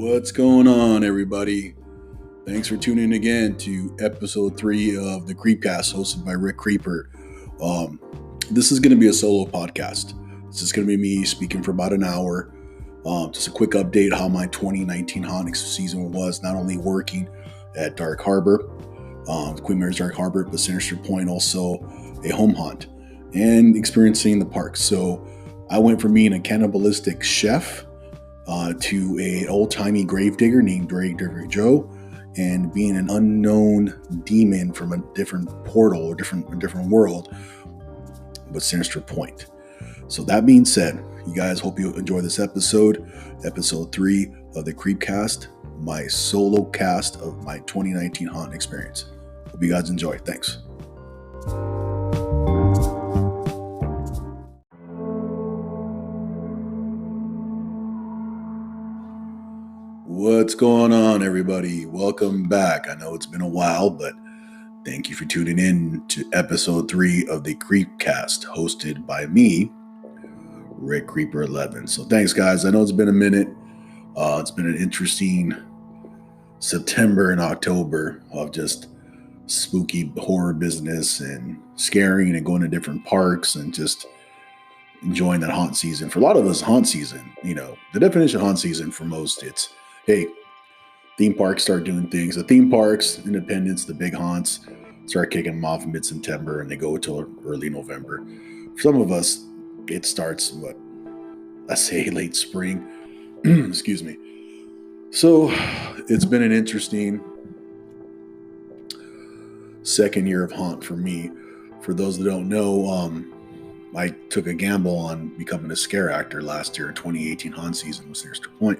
What's going on, everybody? Thanks for tuning in again to episode 3 of the Creepcast, hosted by Rick Creeper. This is going to be a solo podcast. This is going to be me speaking for about an hour. Just a quick update how my 2019 haunting season was, not only working at Dark Harbor, Queen Mary's Dark Harbor, but Sinister Point, also a home haunt, and experiencing the park. So I went from being a cannibalistic chef to an old-timey gravedigger named Gravedigger Joe, and being an unknown demon from a different portal or different world, but Sinister Point. So that being said, you guys, hope you enjoy this episode 3 of the Creepcast, my solo cast of my 2019 haunting experience. Hope you guys enjoy. Thanks. What's going on, everybody? Welcome back. I know it's been a while, but thank you for tuning in to episode 3 of the Creepcast, hosted by me, Rick Creeper 11. So thanks, guys. I know it's been a minute. It's been an interesting September and October of just spooky horror business and scaring and going to different parks and just enjoying that haunt season. For a lot of us, haunt season, the definition of haunt season for most, it's, hey, theme parks start doing things. The theme parks, Independence, the big haunts, start kicking them off in mid-September and they go until early November. For some of us, it starts, late spring. Excuse me. So it's been an interesting second year of haunt for me. For those that don't know, I took a gamble on becoming a scare actor last year in 2018 haunt season with Sinister Point.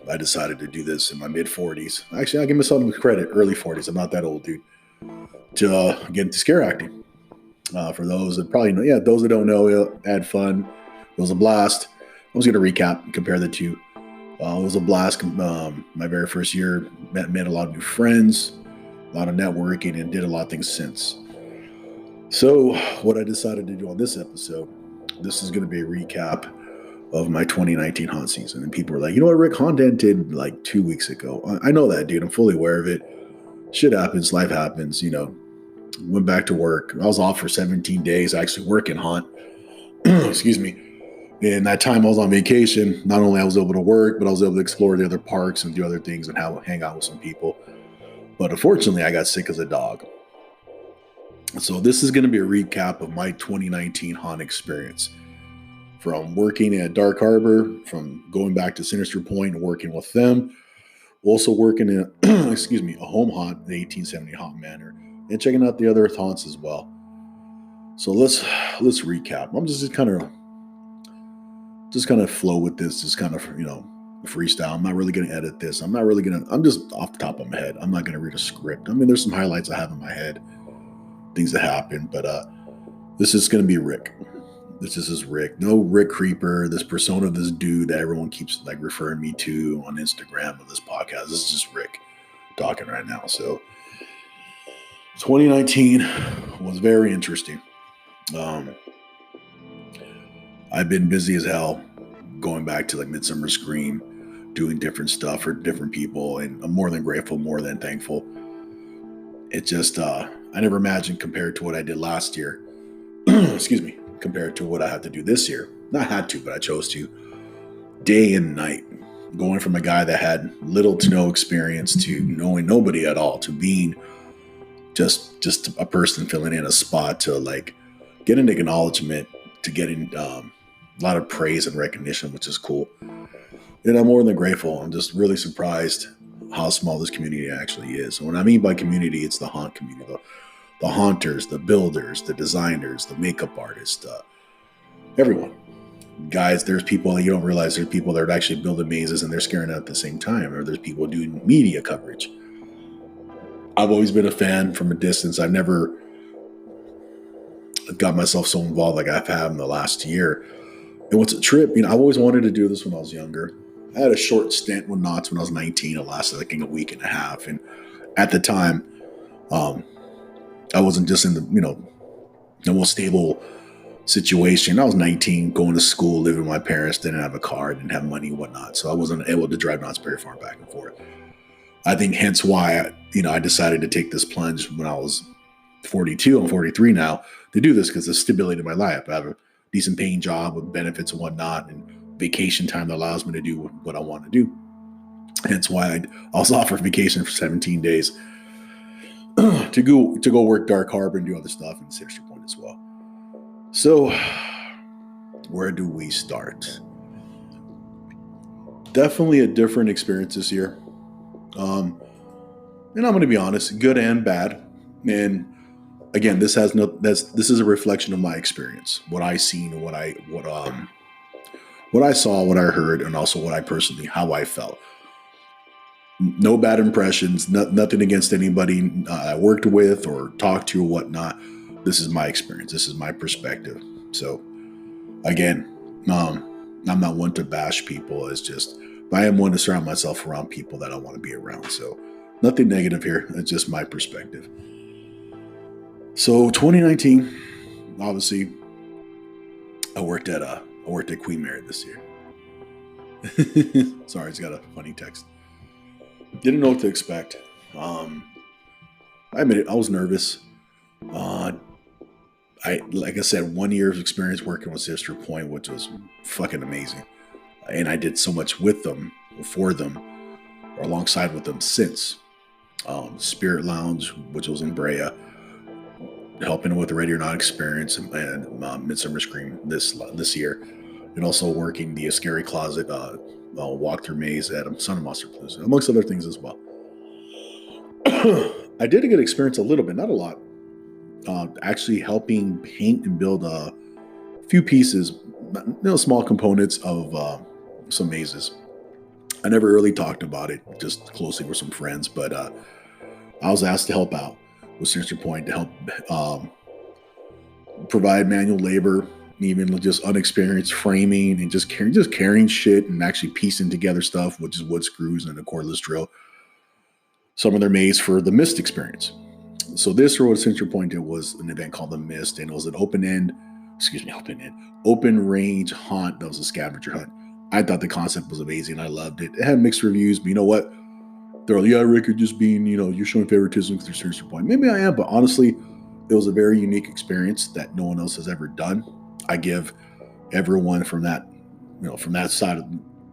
I decided to do this in my mid-40s. Actually, I give myself credit, early 40s. I'm not that old, dude. To get into scare acting. For those that probably know, those that don't know, I had fun. It was a blast. I was going to recap and compare the two. It was a blast. My very first year, met a lot of new friends, a lot of networking, and did a lot of things since. So what I decided to do on this episode, this is going to be a recap of my 2019 haunt season. And people were like, you know what, Rick, haunt ended like 2 weeks ago. I know that, dude. I'm fully aware of it. Shit happens. Life happens, Went back to work. I was off for 17 days, actually working haunt. Excuse me. And that time I was on vacation, not only I was able to work, but I was able to explore the other parks and do other things and hang out with some people. But unfortunately, I got sick as a dog. So this is going to be a recap of my 2019 haunt experience. From working at Dark Harbor, from going back to Sinister Point and working with them, also working in a home haunt, the 1870 Haunt Manor, and checking out the other haunts as well. So let's recap. I'm just kind of flow with this, just kind of freestyle. I'm not really going to edit this. I'm just off the top of my head. I'm not going to read a script. I mean, there's some highlights I have in my head, things that happen, but this is going to be Rick. This is Rick. No Rick Creeper, this persona of this dude that everyone keeps referring me to on Instagram of this podcast. This is just Rick talking right now. So 2019 was very interesting. I've been busy as hell going back to Midsummer Scream, doing different stuff for different people, and I'm more than grateful, more than thankful. It just, I never imagined compared to what I did last year. Excuse me. Compared to what I had to do this year. Not had to, but I chose to. Day and night. Going from a guy that had little to no experience to knowing nobody at all to being just a person filling in a spot to getting acknowledgement, to getting a lot of praise and recognition, which is cool. And I'm more than grateful. I'm just really surprised how small this community actually is. And when I mean by community, it's the haunt community. The haunters, the builders, the designers, the makeup artists, everyone. Guys, there's people that you don't realize there's people that are actually building mazes and they're scaring out at the same time, or there's people doing media coverage. I've always been a fan from a distance. I've never got myself so involved like I've had in the last year. And what's a trip, I've always wanted to do this when I was younger. I had a short stint with Knott's when I was 19. It lasted a week and a half. And at the time, I wasn't just in the, the most stable situation. I was 19, going to school, living with my parents, didn't have a car, didn't have money, whatnot. So I wasn't able to drive Knott's Berry Farm back and forth. I think hence why I decided to take this plunge when I was 42. I'm 43 now to do this because it's stability in my life. I have a decent paying job with benefits and whatnot, and vacation time that allows me to do what I want to do. Hence why I was offered vacation for 17 days to go work Dark Harbor and do other stuff in Sister Point as well. So, where do we start? Definitely a different experience this year. And I'm going to be honest, good and bad. And again, this is a reflection of my experience, what I seen, and what I saw, what I heard, and also how I felt. No bad impressions, nothing against anybody I worked with or talked to or whatnot. This is my experience. This is my perspective. So again, I'm not one to bash people. It's just, I am one to surround myself around people that I want to be around. So nothing negative here. It's just my perspective. So 2019, obviously, I worked at Queen Mary this year. Sorry, it's got a funny text. Didn't know what to expect. I admit it, I was nervous. Like I said, 1 year of experience working with Sister Point, which was fucking amazing. And I did so much with them, for them, or alongside with them since. Spirit Lounge, which was in Brea, helping with the Ready or Not experience and Midsummer Scream this year. And also working the Scary Closet walkthrough maze at Son of Monster Blues, amongst other things as well. I did get experience a little bit, not a lot. Actually helping paint and build a few pieces, small components of some mazes. I never really talked about it, just closely with some friends, but I was asked to help out with Sister Point to help provide manual labor, even just unexperienced framing and just carrying shit and actually piecing together stuff, which is wood screws and a cordless drill. Some of their maze for the Mist experience. So this, or what Sister Point did, was an event called the Mist, and it was an open range haunt that was a scavenger hunt. I thought the concept was amazing. I loved it. It had mixed reviews, but you know what? They're like, yeah, Rick, you're just being, you're showing favoritism through Sister Point. Maybe I am, but honestly, it was a very unique experience that no one else has ever done. I give everyone from that side of,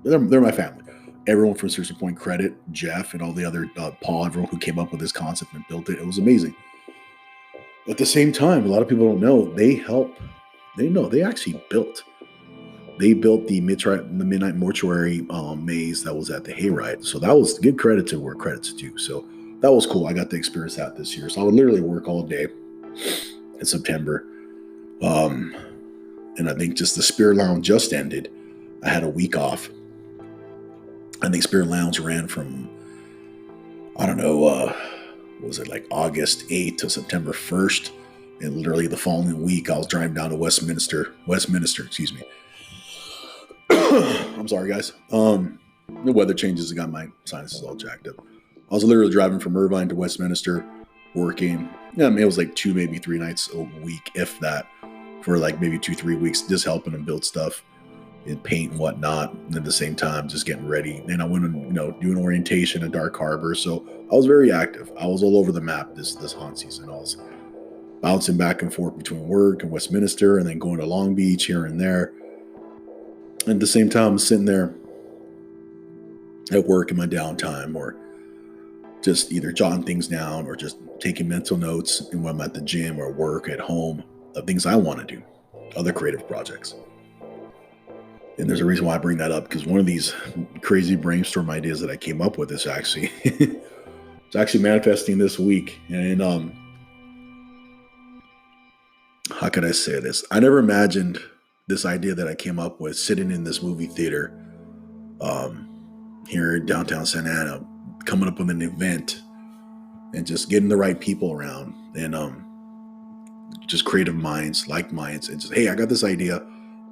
they're my family. Everyone from Sister Point credit, Jeff and all the other, Paul, everyone who came up with this concept and built it. It was amazing. At the same time, a lot of people don't know, they actually built. They built the Midnight Mortuary maze that was at the Hayride. So that was, give credit to where credit's due. So that was cool. I got to experience that this year. So I would literally work all day in September. And I think just the Spirit Lounge just ended. I had a week off. I think Spirit Lounge ran from, I don't know, was it like August 8th to September 1st? And literally the following week, I was driving down to Westminster, excuse me. I'm sorry, guys. The weather changes. I got my sinuses all jacked up. I was literally driving from Irvine to Westminster, working. Yeah, I mean, it was like 2, maybe 3 nights a week, if that, for like maybe 2-3 weeks, just helping them build stuff and paint and whatnot. And at the same time, just getting ready. Then I went and doing orientation at Dark Harbor. So I was very active. I was all over the map this haunt season. I was bouncing back and forth between work and Westminster, and then going to Long Beach here and there. And at the same time, I'm sitting there at work in my downtime, or just either jotting things down or just taking mental notes, and when I'm at the gym or work at home, of things I want to do, other creative projects. And there's a reason why I bring that up, because one of these crazy brainstorm ideas that I came up with is actually it's actually manifesting this week. And how could I say this? I never imagined this idea that I came up with sitting in this movie theater here in downtown Santa Ana, coming up with an event and just getting the right people around, and just creative minds, like minds, and just, hey, I got this idea.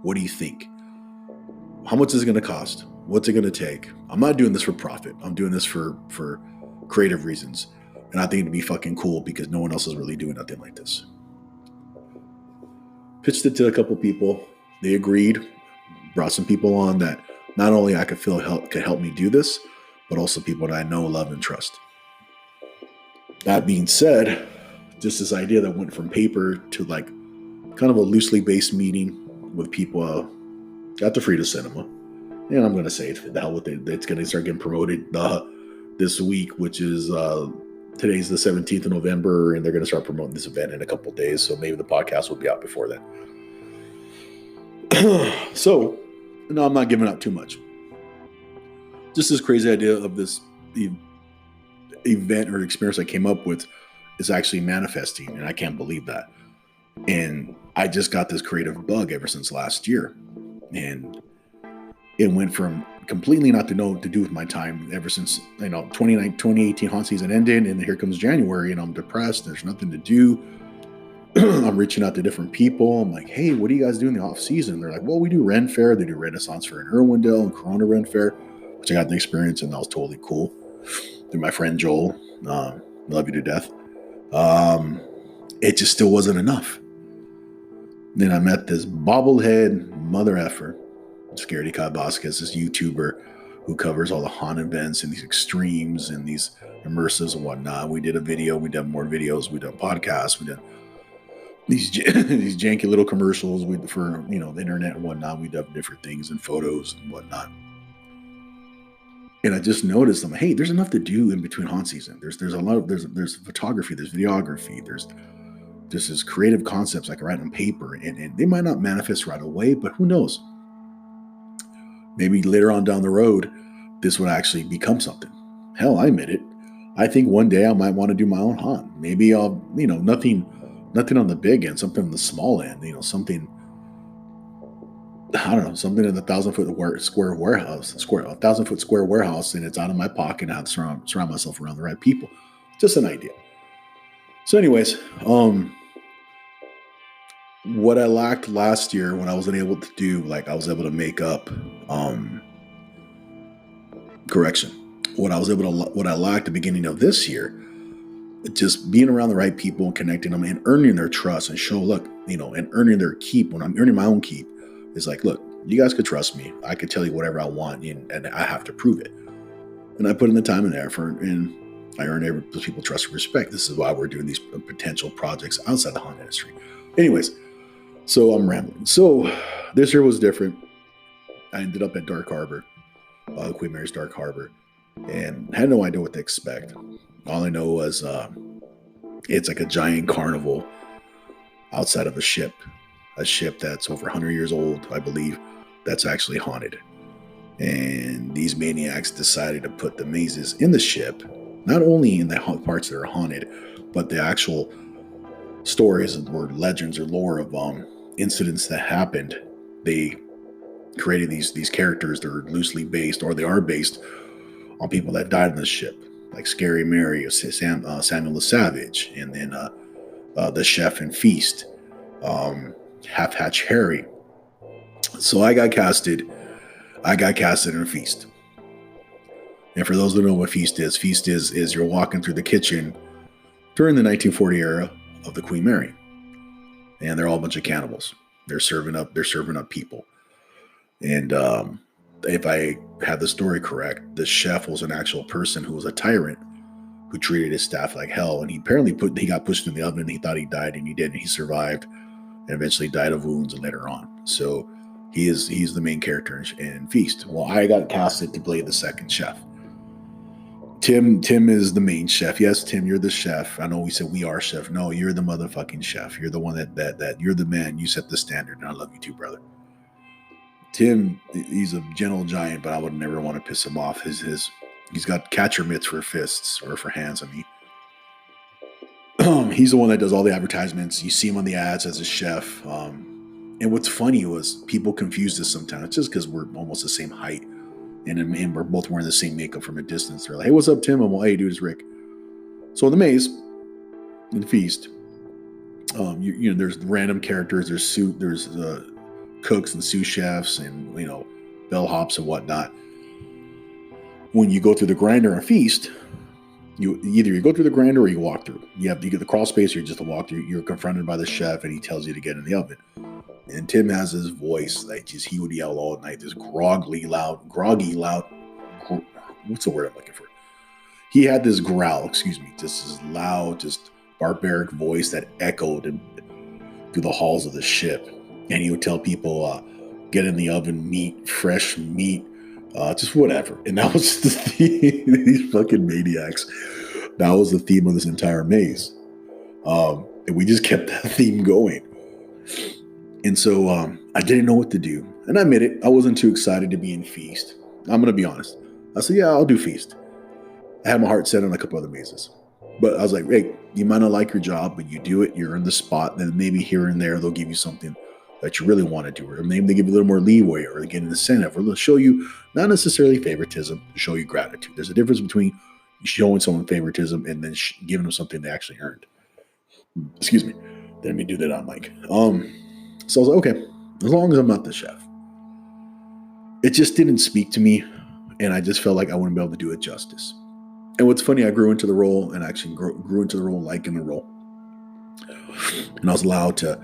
What do you think? How much is it going to cost? What's it going to take? I'm not doing this for profit. I'm doing this for creative reasons. And I think it'd be fucking cool because no one else is really doing nothing like this. Pitched it to a couple people. They agreed. Brought some people on that not only I could feel could help me do this, but also people that I know, love, and trust. That being said, just this idea that went from paper to like kind of a loosely based meeting with people at the Frida Cinema. And I'm going to say it, the hell with it. It's going to start getting promoted this week, which is today's the 17th of November, and they're going to start promoting this event in a couple of days. So maybe the podcast will be out before then. So, no, I'm not giving out too much. Just this crazy idea of this event or experience I came up with is actually manifesting, and I can't believe that. And I just got this creative bug ever since last year, and it went from completely not to know what to do with my time ever since 2018 haunt season ended, and here comes January, and I'm depressed. There's nothing to do. I'm reaching out to different people. I'm like, hey, what do you guys do in the off season? They're like, well, we do Ren Fair. They do Renaissance Fair in Irwindale and Corona Ren Fair, which I got the experience, and that was totally cool. Through my friend Joel, love you to death. It just still wasn't enough. Then I met this bobblehead mother effer, Scaredy Cat Vasquez, this YouTuber who covers all the haunt events and these extremes and these immersives and whatnot. We did a video, we did more videos, we did podcasts, we did these janky little commercials for the internet and whatnot. We did different things and photos and whatnot. And I just noticed, I'm like, hey, there's enough to do in between haunt season. There's a lot of there's photography, there's videography, there's this creative concepts I can write on paper, and they might not manifest right away, but who knows? Maybe later on down the road, this would actually become something. Hell, I admit it. I think one day I might want to do my own haunt. Maybe I'll, nothing on the big end, something on the small end, something, I don't know, something in the 1,000-foot square warehouse, 1,000-foot square warehouse, and it's out of my pocket, and I have to surround myself around the right people. Just an idea. So anyways, what I lacked last year when I wasn't able to do, I was able to make up, what I lacked at the beginning of this year, just being around the right people and connecting them and earning their trust and and earning their keep. When I'm earning my own keep, it's like, look, you guys could trust me. I could tell you whatever I want, and I have to prove it. And I put in the time and effort, and I earn those people trust and respect. This is why we're doing these potential projects outside the haunt industry. Anyways, so I'm rambling. So this year was different. I ended up at Dark Harbor, Queen Mary's Dark Harbor, and had no idea what to expect. All I know was it's like a giant carnival outside of a ship that's over 100 years old, I believe, that's actually haunted. And these maniacs decided to put the mazes in the ship, not only in the parts that are haunted, but the actual stories or legends or lore of incidents that happened. They created these characters that are loosely based, or they are based on people that died on the ship, like Scary Mary, Samuel the Savage, and then the Chef and Feast, Half Hatch Harry. So I got casted in a Feast. And for those that don't know what Feast is you're walking through the kitchen during the 1940 era of the Queen Mary, and they're all a bunch of cannibals. They're serving up people. And if I have the story correct, the chef was an actual person who was a tyrant who treated his staff like hell. And he apparently got pushed in the oven. He thought he died, and he didn't. He survived and eventually died of wounds later on. So he's the main character in Feast. Well, I got casted to play the second chef. Tim is the main chef. Yes, Tim, you're the chef. I know we said we are chef. No, you're the motherfucking chef. You're the one that you're the man. You set the standard, and I love you too, brother. Tim, he's a gentle giant, but I would never want to piss him off. He's got catcher mitts for fists or for hands. I mean, he's the one that does all the advertisements. You see him on the ads as a chef. And what's funny was people confuse this sometimes. It's just because we're almost the same height, and we're both wearing the same makeup from a distance. They're like, "Hey, what's up, Tim?" I'm like, "Hey, dude, it's Rick." So in the maze, in the Feast, there's random characters. There's cooks and sous chefs and bellhops and whatnot. When you go through the grinder on Feast, you go through the grinder or you walk through. You get the crawl space, or you just walk through. You're confronted by the chef, and he tells you to get in the oven. And Tim has his voice, like just he would yell all night, this groggy loud. What's the word I'm looking for? He had this growl, excuse me, just this loud, just barbaric voice that echoed through the halls of the ship. And he would tell people, get in the oven, meat, fresh meat, just whatever. And that was the theme. These fucking maniacs. That was the theme of this entire maze. And we just kept that theme going. And so I didn't know what to do. And I admit it, I wasn't too excited to be in Feast. I'm going to be honest. I said, yeah, I'll do Feast. I had my heart set on a couple other mazes. But I was like, hey, you might not like your job, but you do it, you're in the spot, then maybe here and there they'll give you something that you really want to do. Or maybe they give you a little more leeway, or they get an incentive, or they'll show you not necessarily favoritism, to show you gratitude. There's a difference between showing someone favoritism and then giving them something they actually earned. Excuse me. Let me do that on mic. So I was like, okay, as long as I'm not the chef. It just didn't speak to me, and I just felt like I wouldn't be able to do it justice. And what's funny, I grew into the role and actually grew into the role, liking the role. And I was allowed to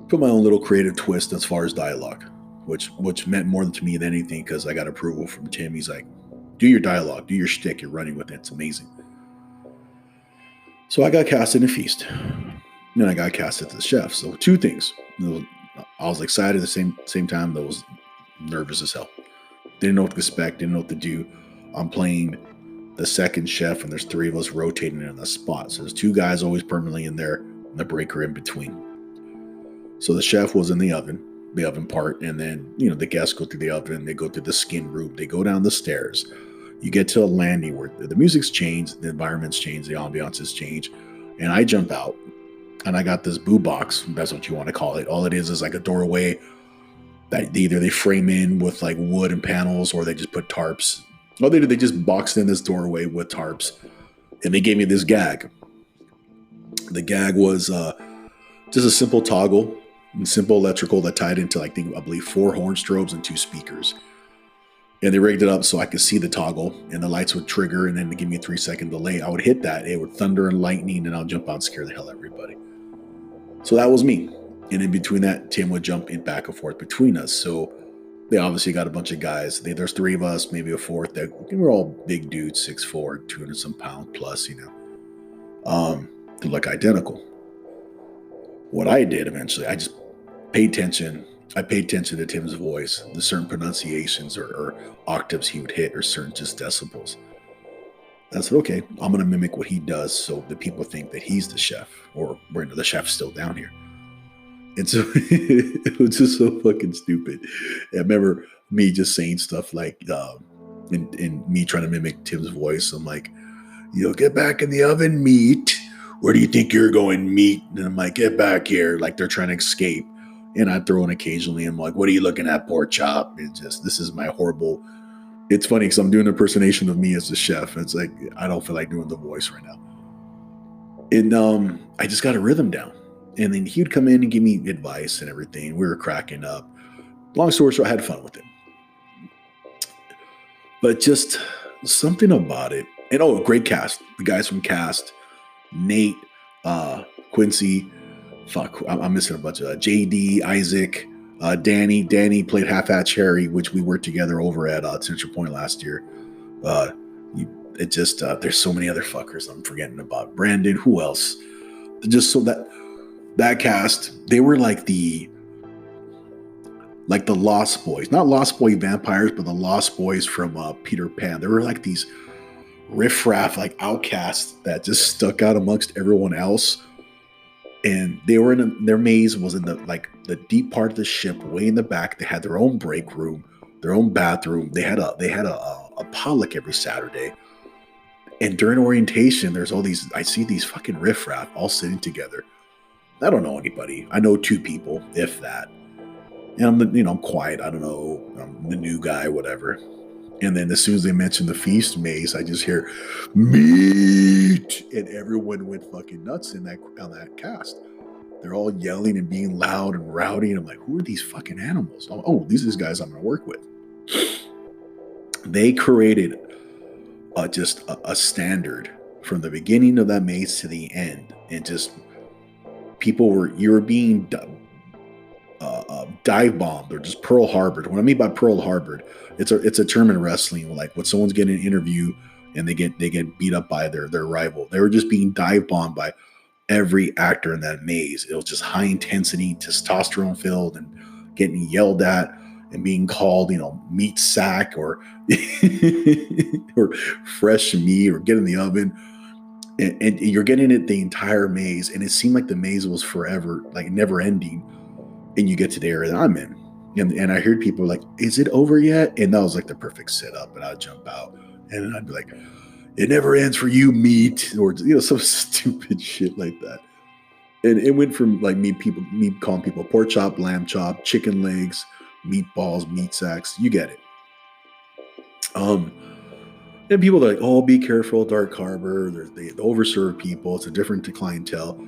put my own little creative twist as far as dialogue, which meant more to me than anything, because I got approval from Tim. He's like, do your dialogue, do your shtick, you're running with it. It's amazing. So I got casted in Feast. And then I got casted as the chef. So two things. I was excited at the same time, but I was nervous as hell. Didn't know what to expect, didn't know what to do. I'm playing the second chef, and there's three of us rotating in the spot. So there's two guys always permanently in there, and the breaker in between. So the chef was in the oven part, and then, the guests go through the oven, they go through the skin room, they go down the stairs. You get to a landing where the music's changed, the environment's changed, the ambiances change, and I jump out, and I got this boo box, that's what you want to call it. All it is like a doorway that either they frame in with like wood and panels, or they just put tarps. All they did, they just boxed in this doorway with tarps, and they gave me this gag. The gag was just a simple toggle, and simple electrical that tied into, I believe 4 horn strobes and 2 speakers. And they rigged it up so I could see the toggle, and the lights would trigger, and then to give me a 3-second delay, I would hit that. It would thunder and lightning, and I'll jump out and scare the hell out of everybody. So that was me. And in between that, Tim would jump in back and forth between us. So they obviously got a bunch of guys. There's 3 of us, maybe a 4th. They were all big dudes, 6'4", 200 some pounds plus, They look identical. What I did eventually, I just paid attention. I paid attention to Tim's voice, the certain pronunciations or octaves he would hit, or certain just decibels. I said, okay, I'm going to mimic what he does so that people think that he's the chef, or the chef's still down here. And so it was just so fucking stupid. I remember me just saying stuff like, and me trying to mimic Tim's voice. I'm like, get back in the oven, meat. Where do you think you're going, meat? And I'm like, get back here. Like they're trying to escape. And I'd throw in occasionally. I'm like, what are you looking at, pork chop? This is my horrible. It's funny because I'm doing an impersonation of me as the chef. It's like, I don't feel like doing the voice right now. And I just got a rhythm down. And then he'd come in and give me advice and everything. We were cracking up. Long story short, I had fun with it. But just something about it. And great cast. The guys from Cast, Nate, Quincy, I'm missing a bunch of JD, Isaac, Danny. Danny played Half-Hatch Harry, which we worked together over at Central Point last year. There's so many other fuckers I'm forgetting about. Brandon, who else? Just so that cast, they were like the Lost Boys, not Lost Boy vampires, but the Lost Boys from Peter Pan. They were like these riffraff, like outcasts that just stuck out amongst everyone else. And they were their maze was in the deep part of the ship, way in the back. They had their own break room, their own bathroom. They had a potluck every Saturday. And during orientation, there's all these. I see these fucking riffraff all sitting together. I don't know anybody. I know 2 people, if that. And I'm quiet. I don't know. I'm the new guy, whatever. And then as soon as they mention the Feast maze, I just hear meat, and everyone went fucking nuts on that cast. They're all yelling and being loud and rowdy. And I'm like, who are these fucking animals? Oh, these are guys I'm going to work with. They created just a standard from the beginning of that maze to the end, and just you were being dive bombed or just Pearl Harbored. What I mean by Pearl Harbored, it's a term in wrestling, like when someone's getting an interview and they get beat up by their rival. They were just being dive bombed by every actor in that maze. It was just high intensity, testosterone filled, and getting yelled at and being called, meat sack or or fresh meat or get in the oven. And you're getting it the entire maze, and it seemed like the maze was forever, like never ending. And you get to the area that I'm in, and I heard people like, "Is it over yet?" And that was like the perfect setup. And I'd jump out, and I'd be like, "It never ends for you, meat," or some stupid shit like that. And it went from like me calling people pork chop, lamb chop, chicken legs, meatballs, meat sacks. You get it. And people are like, "Oh, be careful, Dark Harbor. They overserve people. It's a different clientele."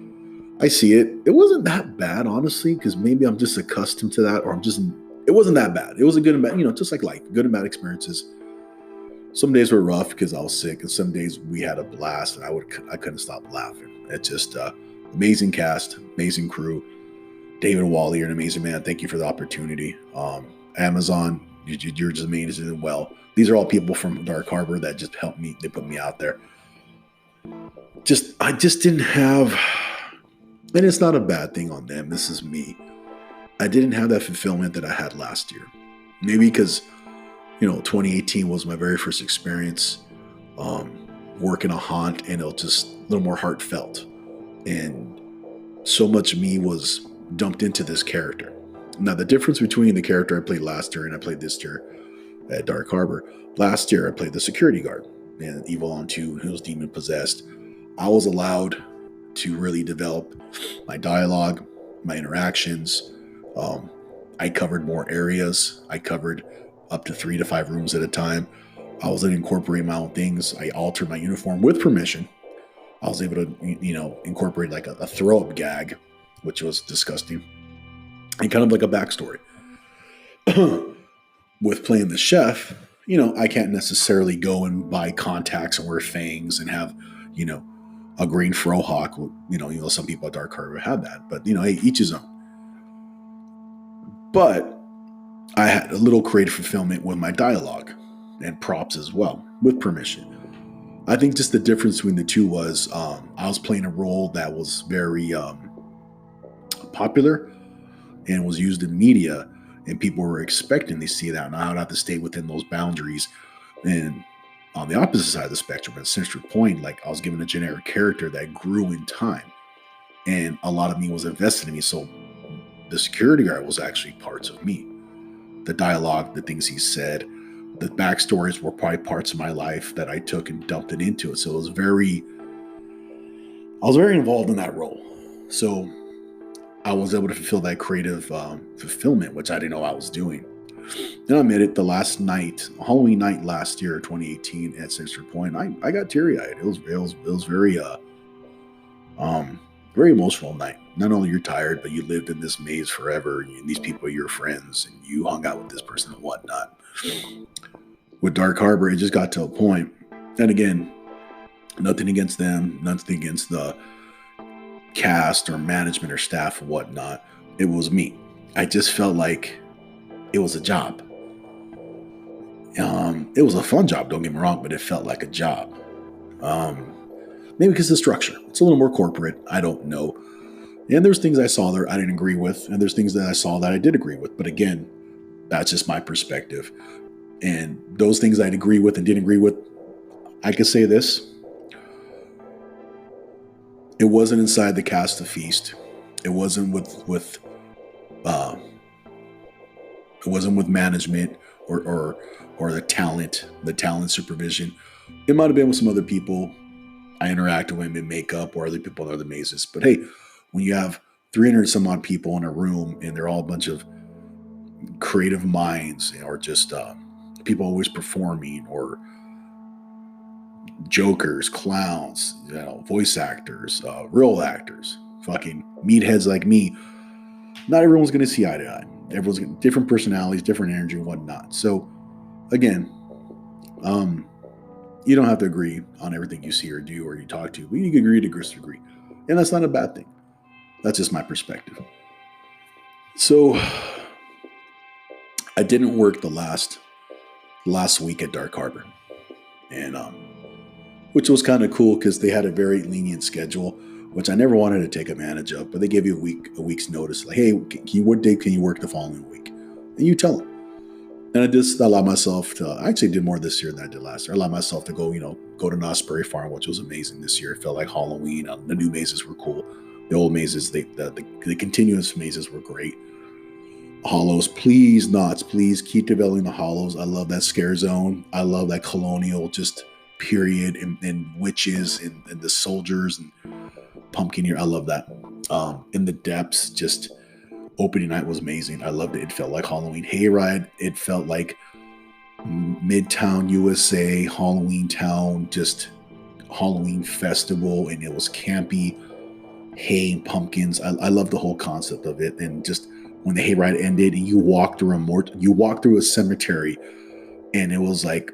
I see it. It wasn't that bad, honestly, because maybe I'm just accustomed to that, or it wasn't that bad. It was a good and bad, just like life, good and bad experiences. Some days were rough because I was sick, and some days we had a blast, and I couldn't stop laughing. It's just amazing cast, amazing crew. David Wally, you're an amazing man. Thank you for the opportunity. Amazon, you're just amazing. Well, these are all people from Dark Harbor that just helped me. They put me out there. I just didn't have. And it's not a bad thing on them. This is me. I didn't have that fulfillment that I had last year. Maybe because, 2018 was my very first experience working a haunt, and it was just a little more heartfelt. And so much me was dumped into this character. Now, the difference between the character I played last year and I played this year at Dark Harbor, last year I played the security guard in Evil on 2, who was demon possessed. I was allowed to really develop my dialogue, my interactions. I covered more areas. I covered up to 3 to 5 rooms at a time. I was able to incorporate my own things. I altered my uniform with permission. I was able to, incorporate like a throw-up gag, which was disgusting, and kind of like a backstory. With playing the chef, I can't necessarily go and buy contacts and wear fangs and have, a green frohawk. Some people at Dark Harbor have that, but hey, each his own. But I had a little creative fulfillment with my dialogue and props as well, with permission. I think just the difference between the two was I was playing a role that was very popular and was used in media, and people were expecting to see that, and I would have to stay within those boundaries. And on the opposite side of the spectrum, at Sinister Point, like I was given a generic character that grew in time, and a lot of me was invested in me. So the security guard was actually parts of me. The dialogue, the things he said, the backstories were probably parts of my life that I took and dumped it into it. So I was very involved in that role. So I was able to fulfill that creative fulfillment, which I didn't know I was doing. And I admit it, the last night, Halloween night last year, 2018, at Sinister Point, I got teary-eyed. It was very very emotional night. Not only you're tired, but you lived in this maze forever, and these people are your friends, and you hung out with this person and whatnot. With Dark Harbor, it just got to a point, and again, nothing against them, nothing against the cast or management or staff or whatnot. It was me. I just felt like it was a job. It was a fun job, don't get me wrong, but it felt like a job. Maybe because of the structure. It's a little more corporate. I don't know. And there's things I saw there I didn't agree with, and there's things that I saw that I did agree with. But again, that's just my perspective. And those things I'd agree with and didn't agree with, I could say this. It wasn't inside the cast of Feast. It wasn't with management or the talent supervision. It might have been with some other people I interacted with in makeup or other people in other mazes. But hey, when you have 300 some odd people in a room and they're all a bunch of creative minds, or just people always performing, or jokers, clowns, voice actors, real actors, fucking meatheads like me, not everyone's going to see eye to eye. Everyone's got different personalities, different energy, and whatnot. So, again, you don't have to agree on everything you see or do or you talk to, but you can agree to disagree. And that's not a bad thing. That's just my perspective. So I didn't work the last week at Dark Harbor, and which was kind of cool because they had a very lenient schedule, which I never wanted to take advantage of. But they gave you a week's notice, like, hey, what day can you work the following week? And you tell them. And I just allowed myself to. I actually did more this year than I did last year. I allowed myself to go, go to Knott's Berry Farm, which was amazing this year. It felt like Halloween. The new mazes were cool. The old mazes, the continuous mazes were great. Hollows, please, Knott's, please keep developing the hollows. I love that scare zone. I love that colonial just period and witches and the soldiers and pumpkin here. I love that. In the depths, just opening night was amazing. I loved it. It felt like Halloween Hayride. It felt like Midtown USA, Halloween Town, just Halloween festival, and it was campy, hay and pumpkins. I love the whole concept of it. And just when the hayride ended, and you walked through a cemetery, and it was like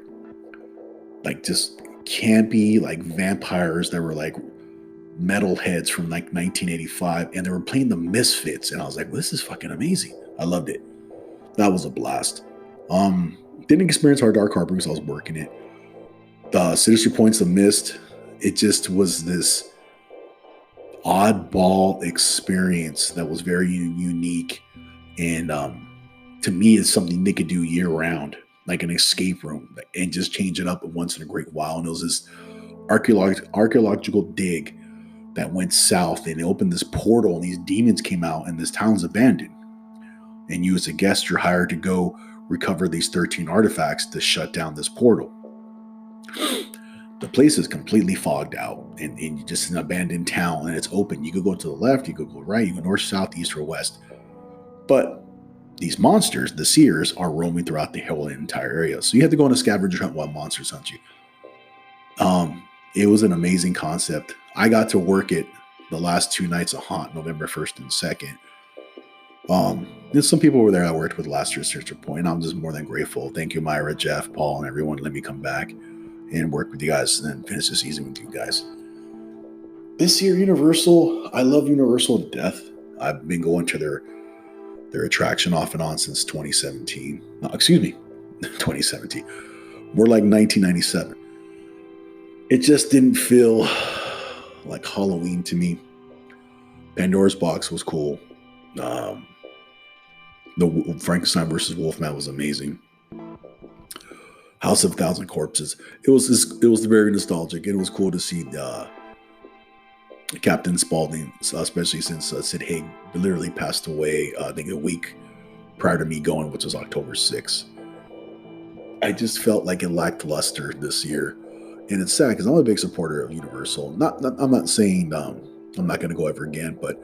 just campy, like vampires that were like metalheads from like 1985, and they were playing the Misfits, and I was like, well, this is fucking amazing. I loved it. That was a blast. Didn't experience Hard Dark Harbor because I was working it. The Sinister Points of Mist, it just was this oddball experience that was very unique, and to me, it's something they could do year round, like an escape room, and just change it up once in a great while. And it was this archaeological dig that went south, and it opened this portal, and these demons came out, and this town's abandoned. And you, as a guest, you're hired to go recover these 13 artifacts to shut down this portal. The place is completely fogged out, and you're just an abandoned town, and it's open. You could go to the left, you could go right, you go north, south, east, or west. But these monsters, the seers, are roaming throughout the whole entire area. So you have to go on a scavenger hunt while monsters hunt you. It was an amazing concept. I got to work it the last 2 nights of Haunt, November 1st and 2nd. There's some people were there I worked with last year's Sinister Point. I'm just more than grateful. Thank you, Myra, Jeff, Paul, and everyone. Let me come back and work with you guys and finish the season with you guys. This year, Universal, I love Universal to death. I've been going to their attraction off and on since 2017. No, excuse me, 2017. More like 1997. It just didn't feel like Halloween to me. Pandora's Box was cool. The Frankenstein versus Wolfman was amazing. House of Thousand Corpses. It was very nostalgic. It was cool to see Captain Spaulding, especially since Sid Haig literally passed away, I think a week prior to me going, which was October 6th. I just felt like it lacked luster this year. And it's sad because I'm a big supporter of Universal. I'm not saying I'm not going to go ever again, but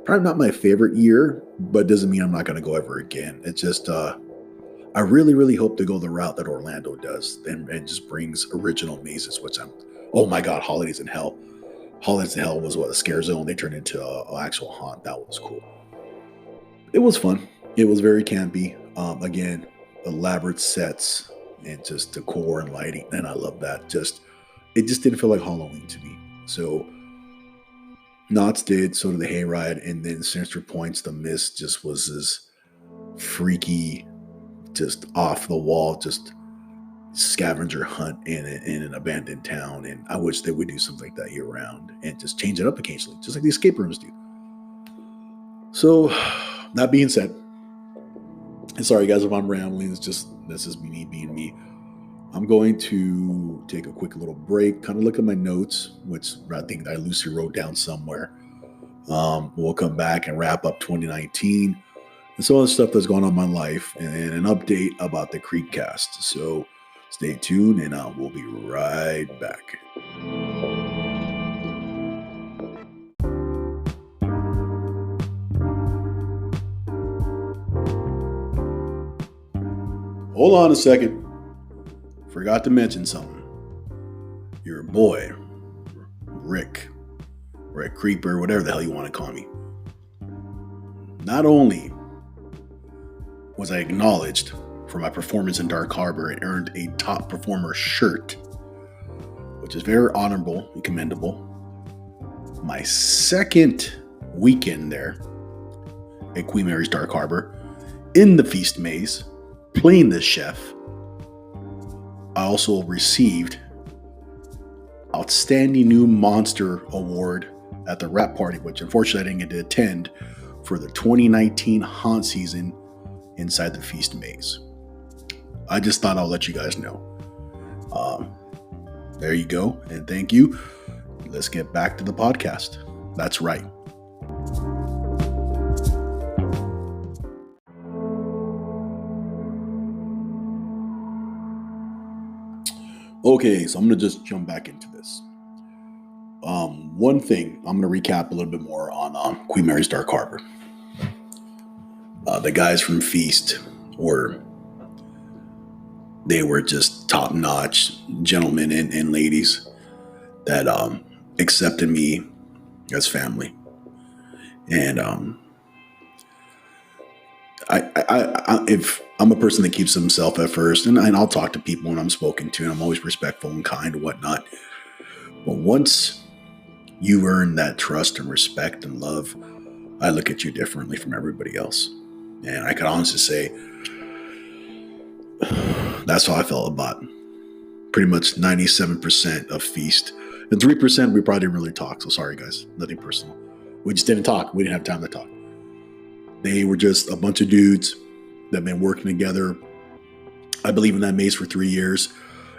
probably not my favorite year, but doesn't mean I'm not going to go ever again. It's just, I really, really hope to go the route that Orlando does and just brings original mazes, which oh my God, Holidays in Hell. Holidays in Hell was a scare zone. They turned into an actual haunt. That was cool. It was fun. It was very campy. Again, elaborate sets and just decor and lighting. And I love that. It just didn't feel like Halloween to me. So Knott's did, so did the Hayride, and then Sinister Points, the Mist just was this freaky, just off the wall, just scavenger hunt in an abandoned town. And I wish they would do something like that year round and just change it up occasionally, just like the escape rooms do. So that being said, and sorry guys if I'm rambling, this is me being me. I'm going to take a quick little break, kind of look at my notes, which I think I loosely wrote down somewhere. We'll come back and wrap up 2019 and some of the stuff that's going on in my life, and an update about the Creekcast. So stay tuned, and we'll be right back. Hold on a second. Forgot to mention something. Your boy, Rick Creeper, whatever the hell you want to call me. Not only was I acknowledged for my performance in Dark Harbor and earned a top performer shirt, which is very honorable and commendable. My second weekend there, at Queen Mary's Dark Harbor in the Feast Maze, playing this chef. I also received Outstanding New Monster Award at the Wrap Party, which unfortunately I didn't get to attend, for the 2019 haunt season inside the Feast Maze. I just thought I'll let you guys know. There you go, and thank you. Let's get back to the podcast. That's right. Okay, so I'm going to just jump back into this. One thing, I'm going to recap a little bit more on Queen Mary's Dark Harbor. The guys from Feast were just top-notch gentlemen and ladies that accepted me as family. And if I'm a person that keeps himself at first, and I'll talk to people when I'm spoken to, and I'm always respectful and kind and whatnot. But once you earn that trust and respect and love, I look at you differently from everybody else. And I can honestly say that's how I felt about pretty much 97% of Feast. And 3% we probably didn't really talk. So sorry, guys. Nothing personal. We just didn't talk. We didn't have time to talk. They were just a bunch of dudes that have been working together, I believe, in that maze for 3 years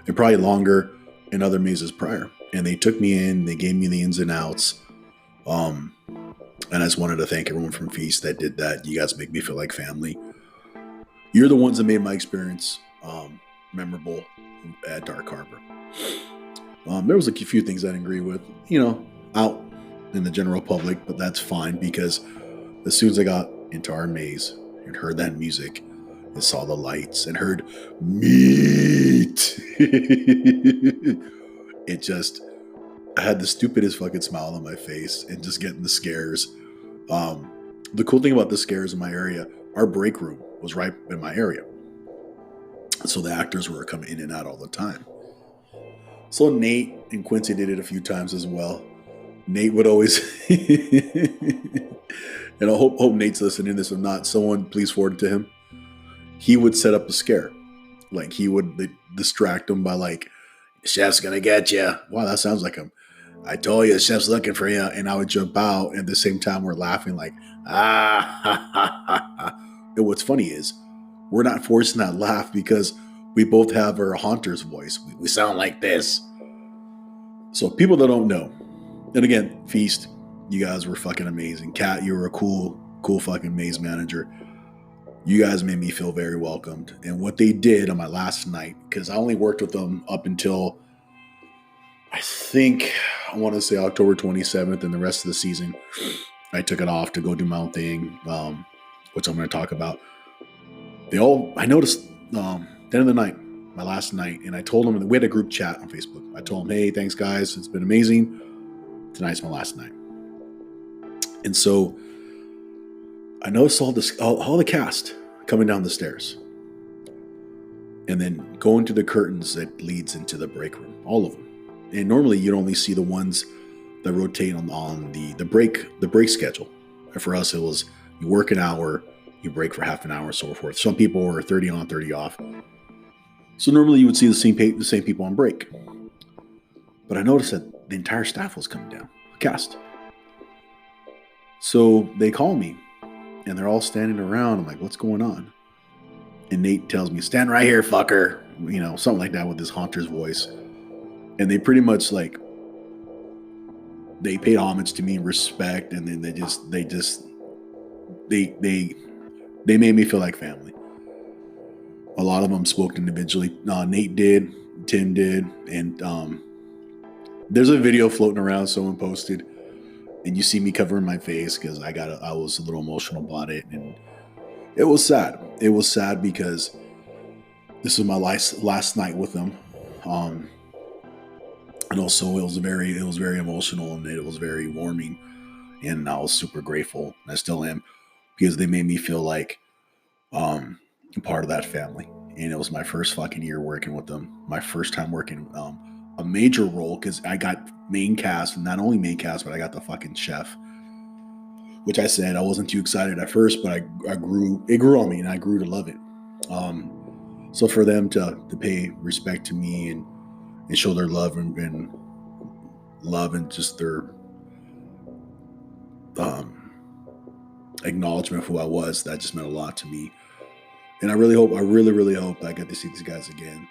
and probably longer in other mazes prior. And they took me in. They gave me the ins and outs. And I just wanted to thank everyone from Feast that did that. You guys make me feel like family. You're the ones that made my experience memorable at Dark Harbor. There was a few things I didn't agree with, out in the general public, but that's fine because as soon as I got into our maze and heard that music and saw the lights and heard meat, I had the stupidest fucking smile on my face and just getting the scares. The cool thing about the scares in my area, our break room was right in my area. So the actors were coming in and out all the time. So Nate and Quincy did it a few times as well. Nate would always, and I hope Nate's listening to this. If not, someone please forward it to him. He would set up a scare. Like he would distract him by like, chef's gonna get you. Wow, that sounds like him. I told you the chef's looking for you. And I would jump out. And at the same time, we're laughing like, ah, ha, ha, ha, ha. And what's funny is we're not forcing that laugh because we both have our haunter's voice. We sound like this. So people that don't know, and again, Feast, you guys were fucking amazing. Kat, you were a cool fucking maze manager. You guys made me feel very welcomed. And what they did on my last night, because I only worked with them up until I want to say October 27th, and the rest of the season, I took it off to go do my own thing, which I'm going to talk about. I noticed the end of the night, my last night, and I told them, we had a group chat on Facebook. I told them, hey, thanks guys, it's been amazing. Tonight's my last night. And so I noticed all the cast coming down the stairs and then going to the curtains that leads into the break room, all of them. And normally you'd only see the ones that rotate on the break schedule. And for us, it was you work an hour, you break for half an hour, and so forth. Some people were 30 on, 30 off. So normally you would see the same people on break. But I noticed that the entire staff was coming down, the cast. So they call me, and they're all standing around. I'm like, what's going on? And Nate tells me, stand right here, fucker. Something like that with his haunter's voice. And they pretty much they paid homage to me, respect, and then they made me feel like family. A lot of them spoke individually. Nate did, Tim did, and there's a video floating around someone posted, and you see me covering my face because I was a little emotional about it, and it was sad. It was sad because this was my last night with them, and also it was very emotional, and it was very warming, and I was super grateful. And I still am, because they made me feel like part of that family. And it was my first fucking year working with them. My first time working a major role, because I got main cast, and not only main cast, but I got the fucking chef. which I said I wasn't too excited at first, but it grew on me, and I grew to love it. So for them to pay respect to me and show their love and love and just their acknowledgement of who I was, that just meant a lot to me. And I really hope I get to see these guys again.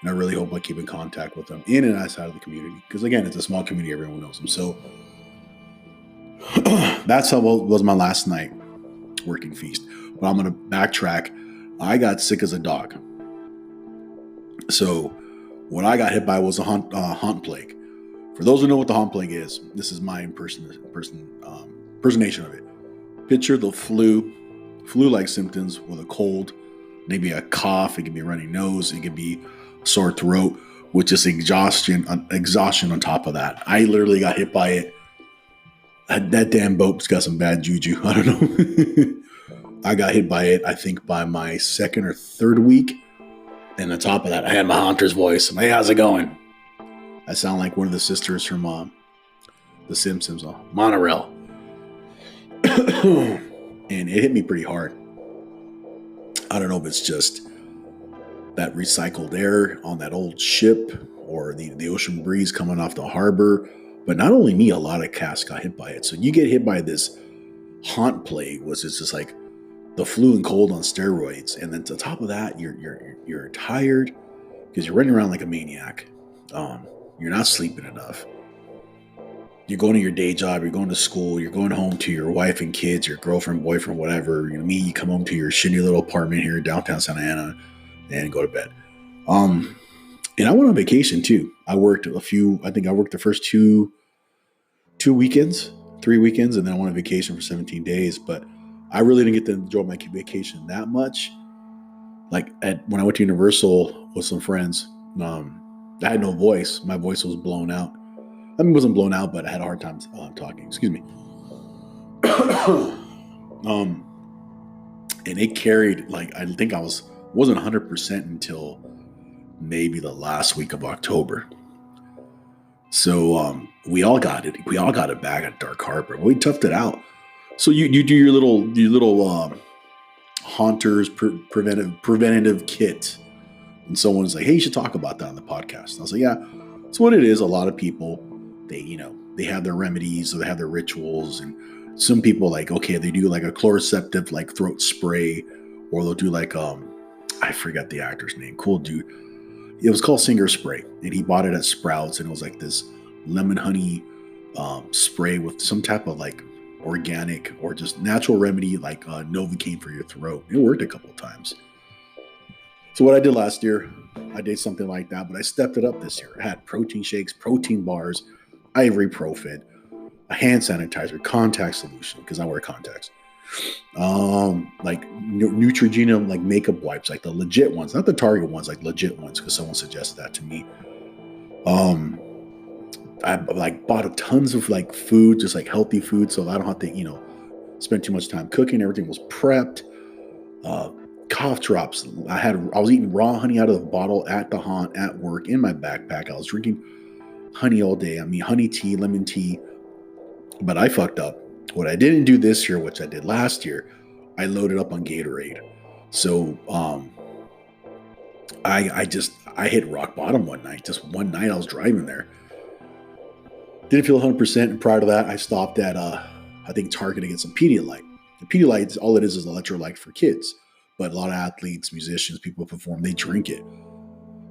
And I really hope I keep in contact with them in and outside of the community. Because again, it's a small community, everyone knows them. So that's how was my last night working feast. But I'm going to backtrack. I got sick as a dog. So what I got hit by was a haunt plague. For those who know what the haunt plague is, this is my impersonation of it. Picture the flu-like symptoms with a cold, maybe a cough. It could be a runny nose. It could be a sore throat with just exhaustion on top of that. I literally got hit by it. That damn boat's got some bad juju. I don't know. I got hit by it, I think, by my second or third week. And on top of that, I had my haunter's voice. I'm like, hey, how's it going? I sound like one of the sisters from The Simpsons, Monorail. And it hit me pretty hard. I don't know if it's just that recycled air on that old ship or the ocean breeze coming off the harbor. But not only me, a lot of cats got hit by it. So you get hit by this haunt plague, was just like the flu and cold on steroids. And then to top of that, you're tired because you're running around like a maniac. You're not sleeping enough. You're going to your day job, you're going to school, you're going home to your wife and kids, your girlfriend, boyfriend, whatever. You come home to your shitty little apartment here in downtown Santa Ana and go to bed. And I went on vacation too. I worked the first two weekends, 3 weekends, and then I went on vacation for 17 days. But I really didn't get to enjoy my vacation that much. Like when I went to Universal with some friends, I had no voice. My voice was blown out. I mean, it wasn't blown out, but I had a hard time talking. Excuse me. And it carried, I think wasn't 100% until maybe the last week of October. So we all got it. We all got it back at Dark Harbor. We toughed it out. So you do your little haunters preventative kit, and someone's like, "Hey, you should talk about that on the podcast." And I was like, "Yeah, it's what it is." A lot of people, they have their remedies, or they have their rituals, and some people they do like a chloroceptive throat spray, or they'll do I forget the actor's name. Cool dude. It was called Singer Spray, and he bought it at Sprouts, and it was like this lemon honey spray with some type of organic or just natural remedy Novocaine for your throat. It worked a couple of times. So what I did last year, I did something like that, but I stepped it up this year. I had protein shakes, protein bars, ibuprofen, a hand sanitizer, contact solution, because I wear contacts. Neutrogena makeup wipes, the legit ones, not the Target ones, legit ones, because someone suggested that to me. I bought a tons of food, just healthy food, so I don't have to spend too much time cooking. Everything was prepped. Cough drops. I was eating raw honey out of the bottle at the haunt, at work, in my backpack. I was drinking honey all day. Honey tea, lemon tea. But I fucked up. What I didn't do this year, which I did last year, I loaded up on Gatorade. So I hit rock bottom one night. Just one night I was driving there. Didn't feel 100%. And prior to that, I stopped at I think Target to get some Pedialyte. The Pedialyte, all it is electrolyte for kids. But a lot of athletes, musicians, people who perform, they drink it.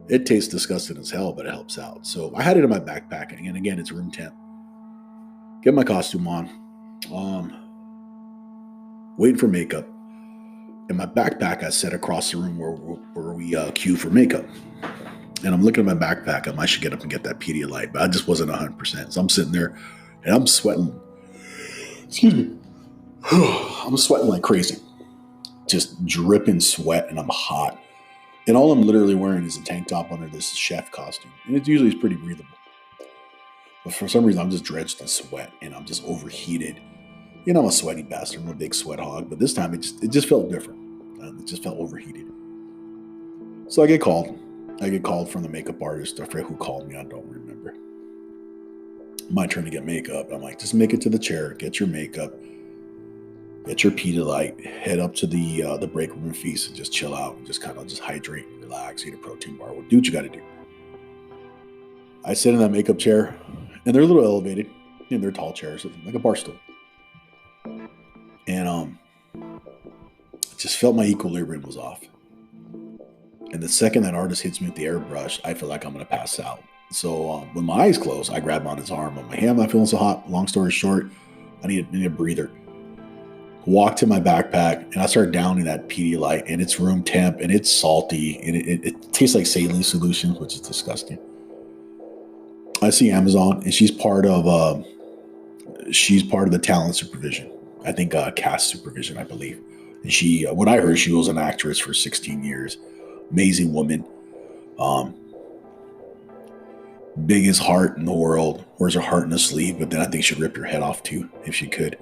It tastes disgusting as hell, but it helps out. So I had it in my backpack, and again, it's room temp. Get my costume on. Waiting for makeup. In my backpack, I set across the room where we queue for makeup. And I'm looking at my backpack. I should get up and get that Pedialyte, but I just wasn't 100%. So I'm sitting there, and I'm sweating. Excuse me. I'm sweating like crazy. Just dripping sweat, and I'm hot. And all I'm literally wearing is a tank top under this chef costume. And it usually is pretty breathable. But for some reason, I'm just drenched in sweat, and I'm just overheated. I'm a sweaty bastard. I'm a big sweat hog. But this time, it just felt different. It just felt overheated. So I get called. I get called from the makeup artist. I forget who called me. I don't remember. My turn to get makeup. I'm like, just make it to the chair. Get your makeup. get your Pedialyte, head up to the break room and feast and just chill out and just kind of just hydrate and relax, eat a protein bar. Do what you got to do. I sit in that makeup chair, and they're a little elevated. You know, they're tall chairs, like a bar stool. And just felt my equilibrium was off. And the second that artist hits me with the airbrush, I feel like I'm going to pass out. So when my eyes close, I grab on his arm. I'm like, hey, I'm not feeling so hot. Long story short, I need a breather. Walk to my backpack, and I start downing that Pedialyte, and it's room temp, and it's salty, and it tastes like saline solution, which is disgusting. I see Amazon, and she's part of the talent supervision. I think cast supervision, I believe. And she, what I heard, she was an actress for 16 years. Amazing woman. Biggest heart in the world. Wears her heart in a sleeve, but then I think she'd rip your head off too, if she could.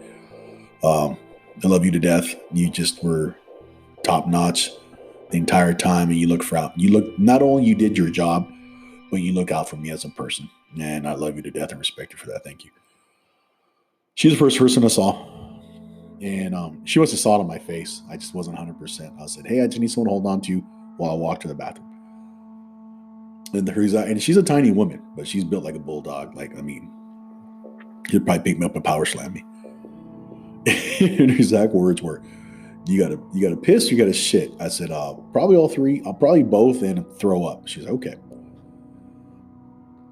I love you to death. You just were top notch the entire time, and you look for out. You look, not only you did your job, but you look out for me as a person. And I love you to death and respect you for that. Thank you. She's the first person I saw. And she must have saw it on my face. I just wasn't 100%. I said, hey, I just need someone to hold on to while I walk to the bathroom. And she's a tiny woman, but she's built like a bulldog. Like, I mean, she'd probably pick me up and power slam me. And her exact words were, you gotta piss, you gotta shit. I said, probably all three. I'll probably both and throw up. She's like, okay.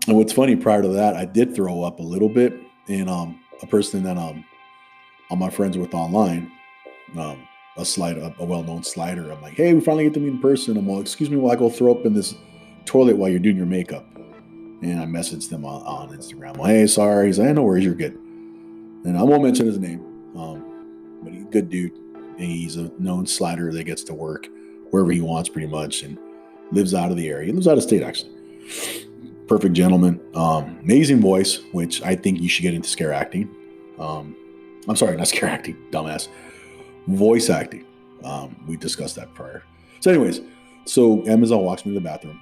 And what's funny, prior to that, I did throw up a little bit. And a person that I'm my friends with online, a well-known slider. I'm like, hey, we finally get to meet in person. I'm like, excuse me while I go throw up in this toilet while you're doing your makeup. And I messaged them on Instagram. Well, hey, sorry. He's like, no worries, you're good. And I won't mention his name, but he's a good dude. And he's a known slider that gets to work wherever he wants pretty much and lives out of the area. He lives out of state, actually. Perfect gentleman. Amazing voice, which I think you should get into scare acting. I'm sorry, not scare acting, dumbass. Voice acting. We discussed that prior. So anyways, so Amazon walks me to the bathroom.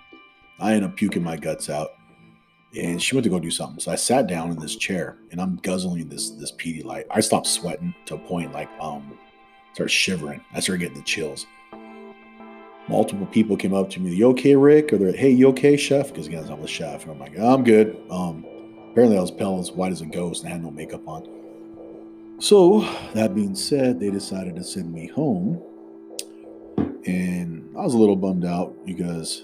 I end up puking my guts out. And she went to go do something. So I sat down in this chair and I'm guzzling this Pedialyte. I stopped sweating to a point like start shivering. I started getting the chills. Multiple people came up to me, you okay, Rick? Or they're like, hey, you okay, chef? Because again, I'm the chef. And I'm like, I'm good. Apparently I was pale as white as a ghost and I had no makeup on. So that being said, they decided to send me home. And I was a little bummed out because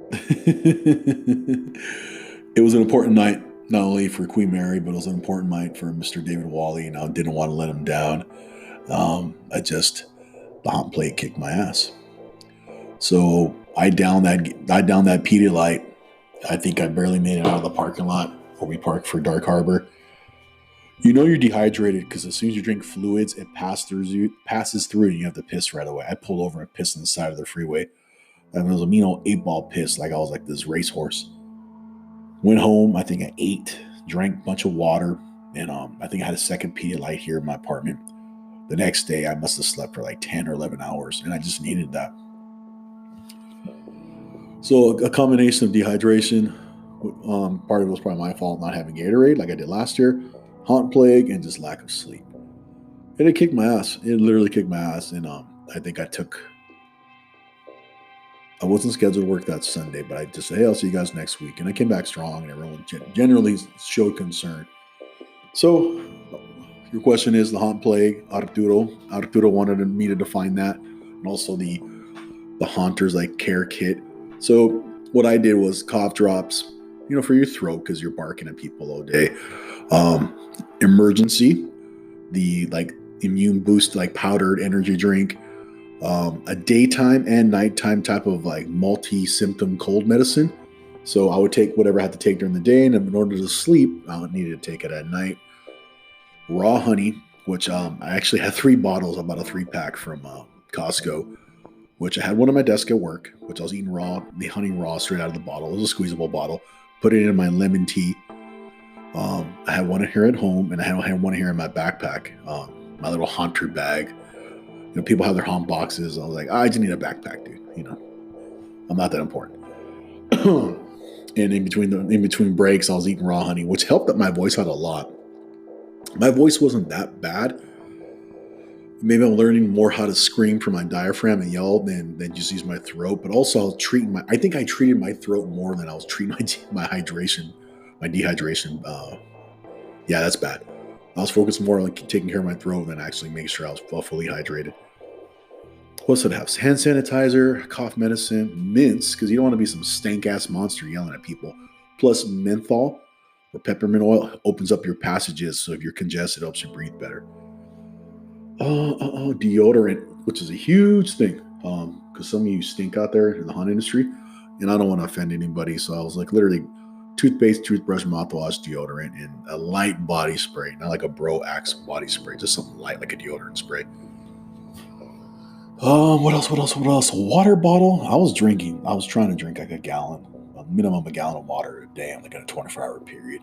it was an important night, not only for Queen Mary, but it was an important night for Mr. David Wally, and I didn't want to let him down. The hot plate kicked my ass. So I downed that Pedialyte. I think I barely made it out of the parking lot where we parked for Dark Harbor. You know you're dehydrated because as soon as you drink fluids, it passes through and you have to piss right away. I pulled over and pissed on the side of the freeway. And it was a mean old 8-ball piss, like I was like this racehorse. Went home, I think I ate, drank a bunch of water, and I think I had a second Pedialyte here in my apartment. The next day, I must have slept for like 10 or 11 hours, and I just needed that. So a combination of dehydration, part of it was probably my fault not having Gatorade like I did last year, hot plague, and just lack of sleep. And it kicked my ass. It literally kicked my ass, and I think I wasn't scheduled to work that Sunday, but I just said, hey, I'll see you guys next week. And I came back strong, and everyone generally showed concern. So your question is the haunt plague, Arturo. Arturo wanted me to define that, and also the Haunters like care kit. So what I did was cough drops, for your throat because you're barking at people all day. Emergency, the like immune boost, like powdered energy drink. A daytime and nighttime type of like multi-symptom cold medicine. So I would take whatever I had to take during the day, and in order to sleep, I needed to take it at night. Raw honey, which I actually had 3 bottles, about a 3-pack from Costco, which I had one on my desk at work, which I was eating raw, the honey raw straight out of the bottle. It was a squeezable bottle. Put it in my lemon tea. I had one here at home, and I had one here in my backpack, my little Haunter bag. People have their haunt boxes. I was like, I just need a backpack, dude. I'm not that important. And in between breaks, I was eating raw honey, which helped my voice out a lot. My voice wasn't that bad. Maybe I'm learning more how to scream from my diaphragm and yell than just use my throat. But also, I think I treated my throat more than I was treating my hydration, my dehydration. Yeah, that's bad. I was focused more on like, taking care of my throat than actually making sure I was fully hydrated. What's it have? Hand sanitizer, cough medicine, mints, because you don't want to be some stank ass monster yelling at people. Plus menthol or peppermint oil opens up your passages, so if you're congested, it helps you breathe better. Deodorant, which is a huge thing, because some of you stink out there in the hunt industry, and I don't want to offend anybody, so I was like literally toothpaste, toothbrush, mouthwash, deodorant, and a light body spray, not like a Bro Axe body spray, just something light like a deodorant spray. What else? Water bottle. I was trying to drink like a gallon, a minimum a gallon of water a day, like in a 24-hour period.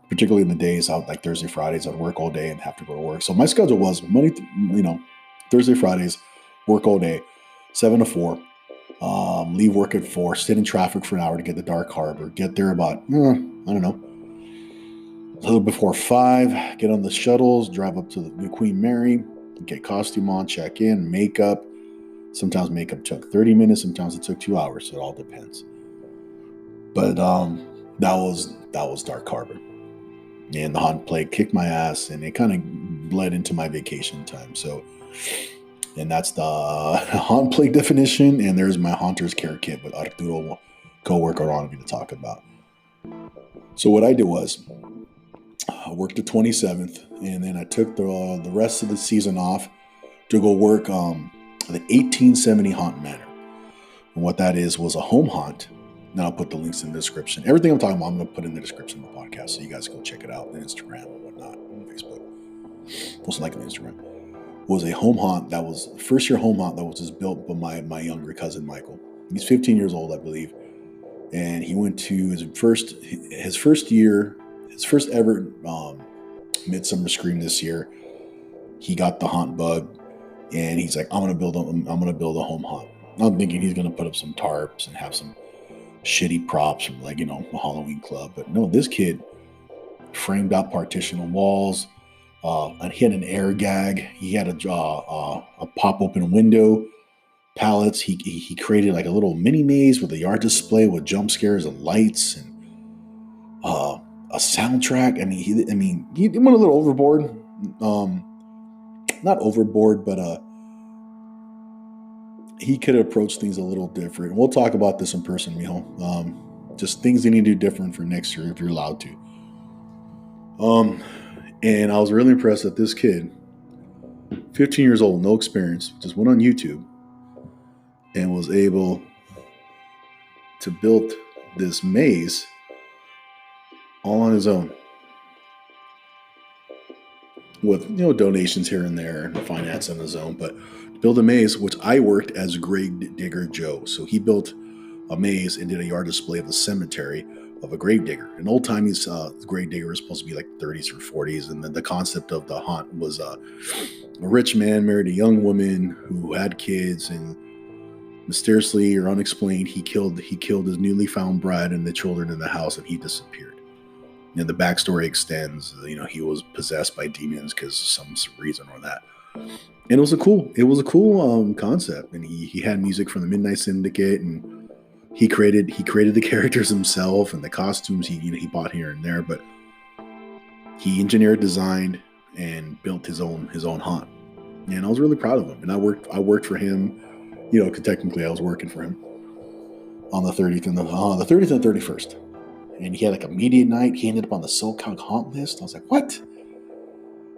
Particularly in the days out like Thursday, Fridays, I'd work all day and have to go to work. So my schedule was Thursday, Fridays, work all day, 7 to 4. Leave work at 4, sit in traffic for an hour to get to Dark Harbor, get there about, I don't know, a little before 5, get on the shuttles, drive up to the New Queen Mary, get costume on, check in, makeup. Sometimes makeup took 30 minutes, sometimes it took 2 hours, so it all depends. But that was Dark Harbor. And the haunt plague kicked my ass, and it kind of bled into my vacation time. So, and that's the haunt plague definition. And there's my haunter's care kit with Arturo, co-worker, on me to talk about. So what I did was, I worked the 27th, and then I took the rest of the season off to go work the 1870 Haunt Manor. And what that was a home haunt. And I'll put the links in the description. Everything I'm talking about, I'm going to put in the description of the podcast, so you guys go check it out on Instagram and whatnot, on Facebook. Most likely on Instagram. It was a home haunt that was first year home haunt that was just built by my younger cousin Michael. He's 15 years old, I believe, and he went to his first ever Midsummer Scream this year. He got the haunt bug, and he's like, I'm gonna build a home haunt. I'm thinking he's gonna put up some tarps and have some shitty props from like, a Halloween club. But no, this kid framed out partition walls. And he had an air gag. He had a pop open window, pallets. He created like a little mini maze with a yard display with jump scares and lights and a soundtrack. He went a little overboard. Not overboard, but he could approach things a little different. We'll talk about this in person, Mijo. Just things they need to do different for next year if you're allowed to. And I was really impressed that this kid, 15 years old, no experience, just went on YouTube and was able to build this maze all on his own. With donations here and there and finance on his own, but build a maze, which I worked as Grave Digger Joe. So he built a maze and did a yard display of the cemetery of a grave digger. An old timey grave digger was supposed to be like 30s or 40s, and then the concept of the haunt was a rich man married a young woman who had kids, and mysteriously or unexplained, he killed his newly found bride and the children in the house, and he disappeared. And the backstory extends, he was possessed by demons because of some reason or that. And it was a cool concept. And he had music from the Midnight Syndicate, and he created the characters himself and the costumes he bought here and there. But he engineered, designed, and built his own haunt. And I was really proud of him. And I worked for him. Technically I was working for him on the 30th and the 31st. And he had like a media night. He ended up on the SoCal Haunt list. I was like, what?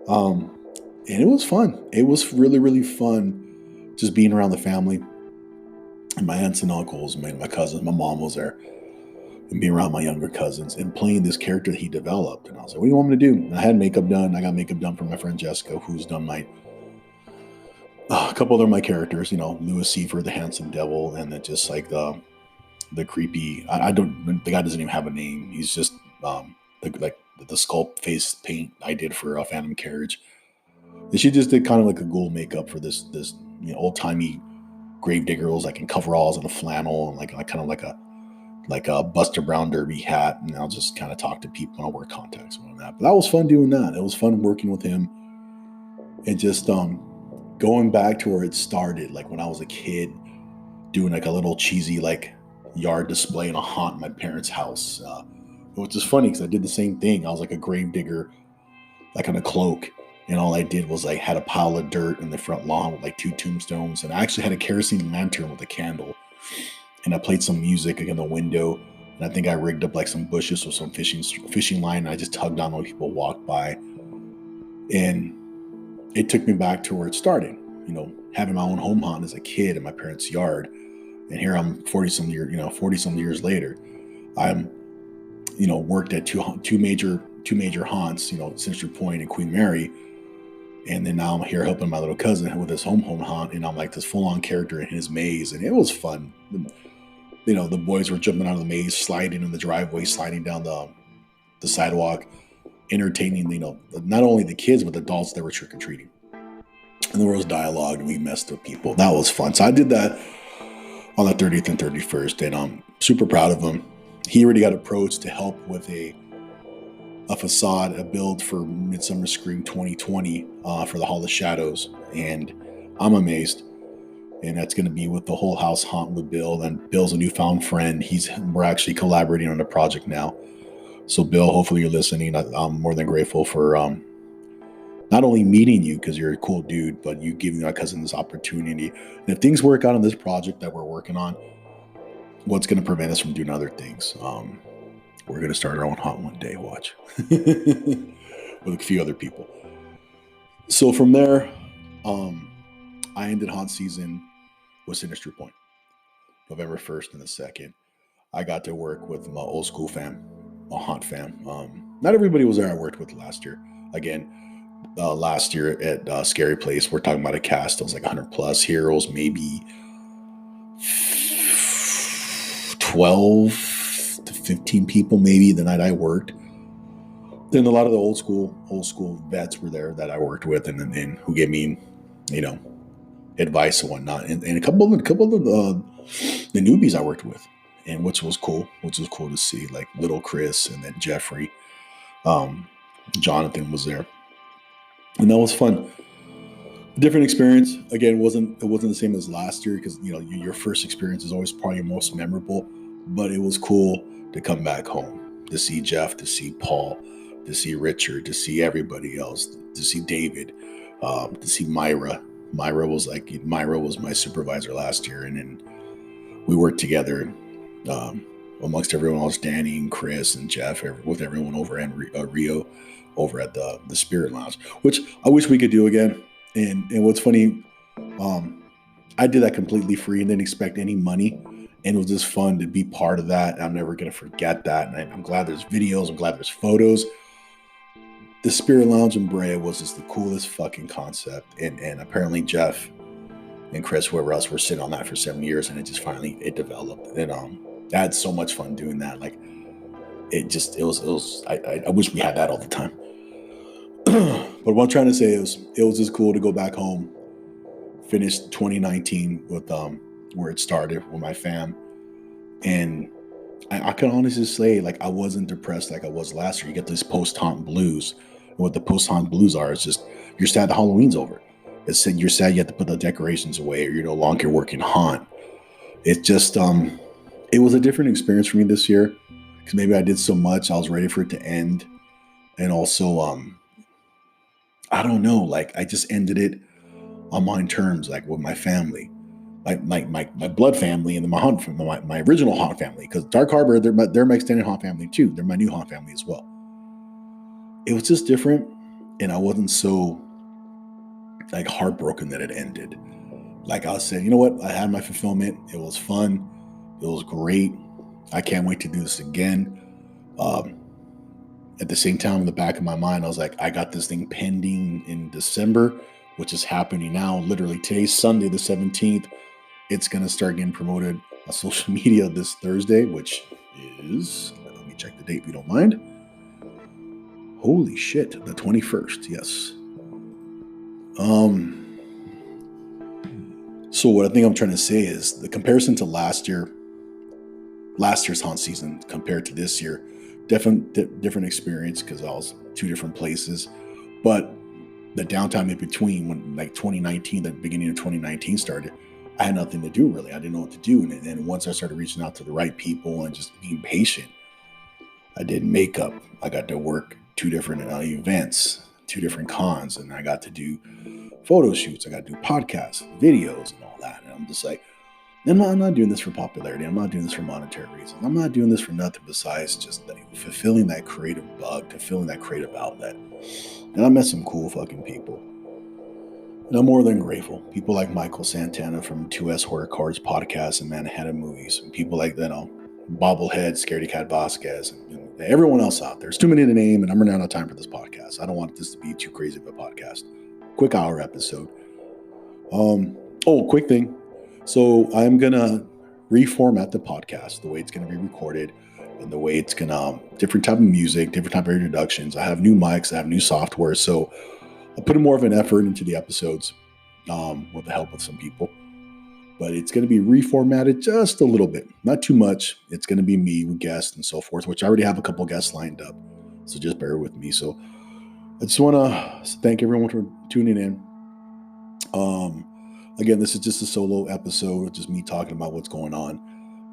And it was fun. It was really, really fun just being around the family. And my aunts and uncles, my cousins, my mom was there. And being around my younger cousins and playing this character that he developed. And I was like, what do you want me to do? And I had makeup done. I got makeup done for my friend Jessica, who's done a couple of my characters, Louis Seifert, the handsome devil, and then just like the creepy, the guy doesn't even have a name. He's just the sculpt face paint I did for Phantom Carriage. And she just did kind of like a ghoul makeup for this old timey grave digger. It was like in coveralls and a flannel and like kind of like like a Buster Brown Derby hat, and I'll just kind of talk to people and I'll wear contacts and all that. But that was fun doing that. It was fun working with him and just going back to where it started, like when I was a kid, doing like a little cheesy like yard display in a haunt in my parents' house. Which is funny because I did the same thing. I was like a grave digger, like on a cloak, and all I did was like had a pile of dirt in the front lawn with like 2 tombstones, and I actually had a kerosene lantern with a candle, and I played some music in the window, and I think I rigged up like some bushes with some fishing line, and I just tugged on when people walked by, and it took me back to where it started. You know, having my own home haunt as a kid in my parents' yard, and here I'm 40 some years later. I'm, worked at two major haunts, Century Point and Queen Mary, and then now I'm here helping my little cousin with his home haunt, and I'm like this full on character in his maze, and it was fun. The boys were jumping out of the maze, sliding in the driveway, sliding down the sidewalk, entertaining, not only the kids but the adults that were trick or treating. And there was dialogue, and we messed with people. That was fun. So I did that on the 30th and 31st, and I'm super proud of him. He already got approached to help with a facade, a build for Midsummer Scream 2020 for the Hall of Shadows, and I'm amazed. And that's going to be with the whole house haunt with Bill, and Bill's a newfound friend. We're actually collaborating on a project now. So Bill, hopefully you're listening. I'm more than grateful for not only meeting you because you're a cool dude, but you giving my cousin this opportunity. And if things work out on this project that we're working on, what's going to prevent us from doing other things? We're going to start our own haunt one day, watch, with a few other people. So from there, I ended haunt season with Sinister Point, November 1st and the 2nd. I got to work with my old school fam, my haunt fam. Not everybody was there I worked with last year. Again, last year at Scary Place, we're talking about a cast that was like 100 plus heroes, maybe 12 to 15 people maybe the night I worked. Then a lot of the old school vets were there that I worked with, and who gave me, advice and whatnot, and a couple of the newbies I worked with, and which was cool to see, like little Chris and then Jeffrey, Jonathan was there, and that was fun. Different experience. Again, it wasn't the same as last year because your first experience is always probably your most memorable, but it was cool to come back home, to see Jeff, to see Paul, to see Richard, to see everybody else, to see David, to see Myra. Myra was my supervisor last year, and then we worked together amongst everyone else, Danny and Chris and Jeff, with everyone over and Rio over at the Spirit Lounge, which I wish we could do again. And what's funny, I did that completely free and didn't expect any money. And it was just fun to be part of that. I'm never going to forget that. And I'm glad there's videos. I'm glad there's photos. The Spirit Lounge in Brea was just the coolest fucking concept. And apparently Jeff and Chris, whoever else, were sitting on that for 7 years. And it just finally, it developed. And I had so much fun doing that. Like, I wish we had that all the time. But what I'm trying to say is it was just cool to go back home, finish 2019 with where it started with my fam. And I can honestly say, like, I wasn't depressed like I was last year. You get this post-haunt blues. And what the post-haunt blues are is just, you're sad the Halloween's over. It's said you're sad you have to put the decorations away, or you're no longer working haunt. It's just, it was a different experience for me this year because maybe I did so much. I was ready for it to end. And also, I don't know, like, I just ended it on my terms, like with my family, like my blood family, and then my original haunt family. Because Dark Harbor, they're my extended haunt family too. They're my new haunt family as well. It was just different, and I wasn't so like heartbroken that it ended. Like I said, you know what? I had my fulfillment. It was fun. It was great. I can't wait to do this again. At the same time, in the back of my mind, I was like, I got this thing pending in December, which is happening now. Literally today's Sunday, the 17th. It's going to start getting promoted on social media this Thursday, which is, let me check the date if you don't mind. Holy shit, the 21st, yes. So what I think I'm trying to say is the comparison to last year, last year's haunt season compared to this year. Different experience because I was two different places, but the downtime in between, when like 2019, the beginning of 2019 started, I had nothing to do really. I didn't know what to do, and then once I started reaching out to the right people and just being patient, I did makeup. I got to work two different events, two different cons, and I got to do photo shoots. I got to do podcasts, videos, and all that. And I'm just like, I'm not doing this for popularity. I'm not doing this for monetary reasons. I'm not doing this for nothing besides just fulfilling that creative bug, fulfilling that creative outlet. And I met some cool fucking people. And I'm more than grateful. People like Michael Santana from 2S Horror Cards podcast and Manhattan Movies. And people like, Bobblehead, Scaredy Cat Vasquez, and everyone else out there. It's too many to name, and I'm running out of time for this podcast. I don't want this to be too crazy of a podcast. Quick hour episode. Quick thing. So I'm going to reformat the podcast, the way it's going to be recorded and the way it's going to, different type of music, different type of introductions. I have new mics, I have new software. So I'll put more of an effort into the episodes with the help of some people. But it's going to be reformatted just a little bit, not too much. It's going to be me with guests and so forth, which I already have a couple guests lined up. So just bear with me. So I just want to thank everyone for tuning in. Again, this is just a solo episode, just me talking about what's going on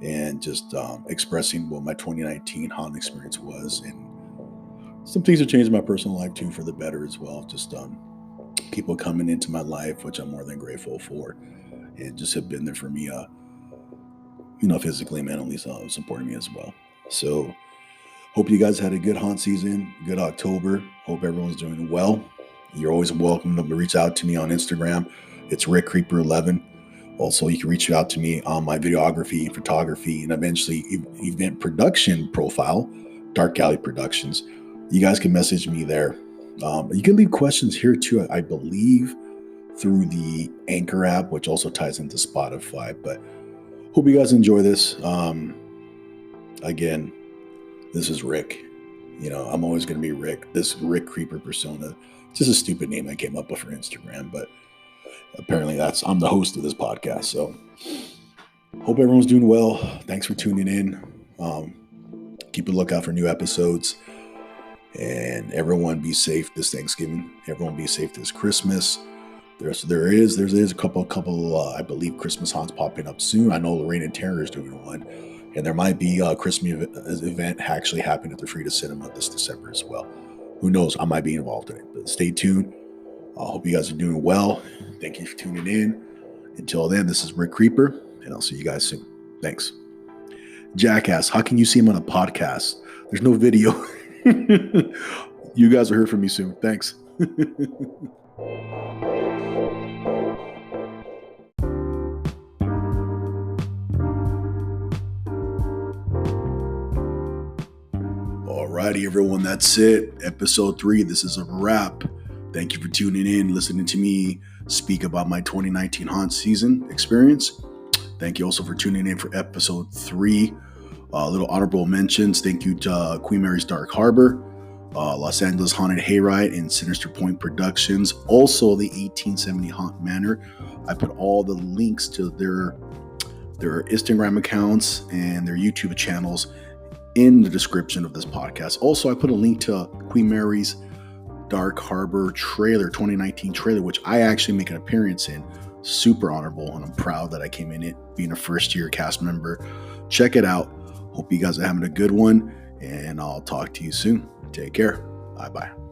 and just expressing what my 2019 haunt experience was. And some things have changed in my personal life too for the better as well. Just people coming into my life, which I'm more than grateful for, and just have been there for me, physically, mentally, supporting me as well. So hope you guys had a good haunt season, good October. Hope everyone's doing well. You're always welcome to reach out to me on Instagram. It's Rick Creeper 11. Also, you can reach out to me on my videography, photography, and eventually event production profile, Dark Alley Productions. You guys can message me there. You can leave questions here too, I believe, through the Anchor app, which also ties into Spotify. But hope you guys enjoy this. Again, this is Rick. I'm always going to be Rick. This Rick Creeper persona. It's just a stupid name I came up with for Instagram, but apparently I'm the host of this podcast. So hope everyone's doing well. Thanks for tuning in. Keep a lookout for new episodes. And everyone be safe this Thanksgiving. Everyone be safe this Christmas. There is a couple I believe Christmas haunts popping up soon. I know Lorraine and Terror is doing one, and there might be a Christmas event actually happening at the Frida Cinema this December as well. Who knows? I might be involved in it, but stay tuned. I hope you guys are doing well. Thank you for tuning in. Until then, this is Rick Creeper, and I'll see you guys soon. Thanks. Jackass, how can you see him on a podcast? There's no video. You guys will hear from me soon. Thanks. Alrighty, everyone, that's it. Episode 3. This is a wrap. Thank you for tuning in, listening to me speak about my 2019 haunt season experience. Thank you also for tuning in for episode 3. Little honorable mentions. Thank you to Queen Mary's Dark Harbor, Los Angeles Haunted Hayride, and Sinister Point Productions. Also, the 1870 Haunt Manor. I put all the links to their Instagram accounts and their YouTube channels in the description of this podcast. Also, I put a link to Queen Mary's Dark Harbor trailer, 2019 trailer, which I actually make an appearance in. Super honorable, and I'm proud that I came in it, being a first-year cast member. Check it out. Hope you guys are having a good one, and I'll talk to you soon. Take care. Bye-bye.